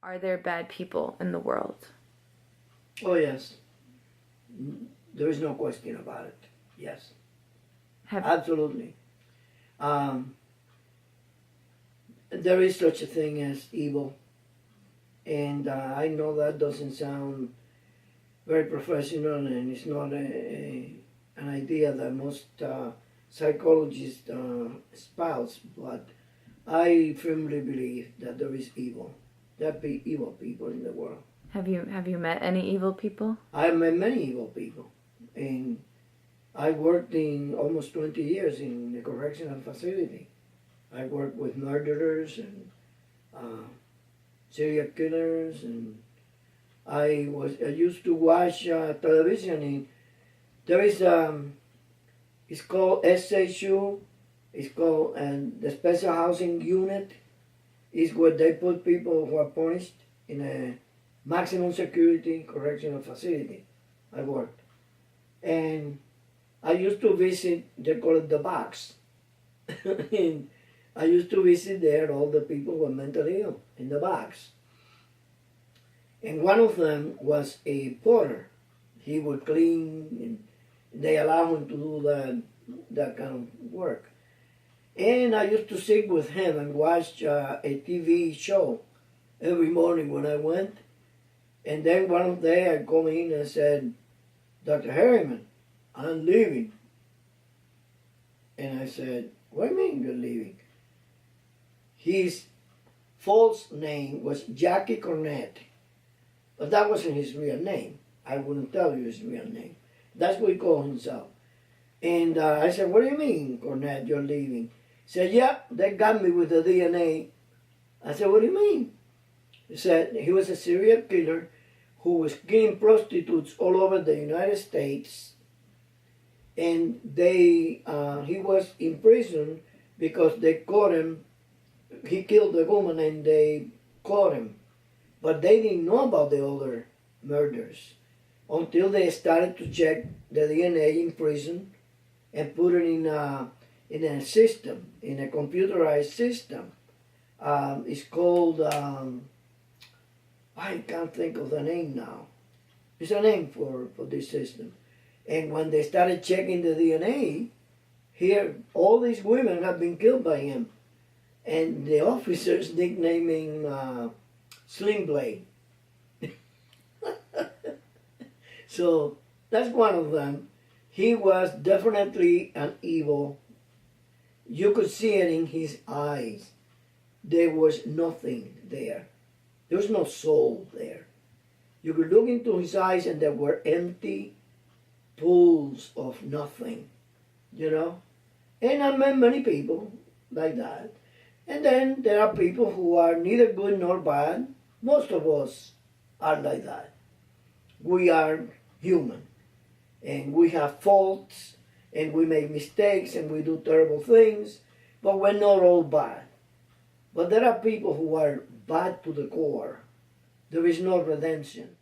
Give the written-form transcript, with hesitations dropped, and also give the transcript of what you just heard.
Are there bad people in the world? Oh, yes. There is no question about it. Yes. Absolutely. There is such a thing as evil. And I know that doesn't sound very professional, and it's not an idea that most psychologists espouse, but I firmly believe that there is evil. There be evil people in the world. Have you met any evil people? I've met many evil people, and I worked in almost 20 years in a correctional facility. I worked with murderers and serial killers, and I used to watch television. And there is it's called SHU. It's called the Special Housing Unit. Is where they put people who are punished in a maximum security correctional facility. I worked, and I used to visit. They call it the box, and I used to visit there all the people who were mentally ill in the box. And one of them was a porter. He would clean, and they allow him to do that kind of work. And I used to sit with him and watch a TV show every morning when I went. And then one day I come in and said, "Dr. Harriman, I'm leaving." And I said, "What do you mean you're leaving?" His false name was Jackie Cornett, but that wasn't his real name. I wouldn't tell you his real name. That's what he called himself. And I said, "What do you mean, Cornett, you're leaving?" He said, "Yeah, they got me with the DNA." I said, "What do you mean?" He said he was a serial killer who was killing prostitutes all over the United States. And he was in prison because they caught him. He killed the woman and they caught him. But they didn't know about the other murders until they started to check the DNA in prison and put it in a system, in a computerized system. It's called, I can't think of the name now. It's a name for this system. And when they started checking the DNA, here, all these women have been killed by him. And the officers nicknamed him Slim Blade. So that's one of them. He was definitely an evil. You could see it in his eyes. There was nothing there. There was no soul there. You could look into his eyes and there were empty pools of nothing, you know. And I met many people like that. And then there are people who are neither good nor bad. Most of us are like that. We are human. And we have faults. And we make mistakes. And we do terrible things. But we're not all bad. But there are people who are bad to the core. There is no redemption.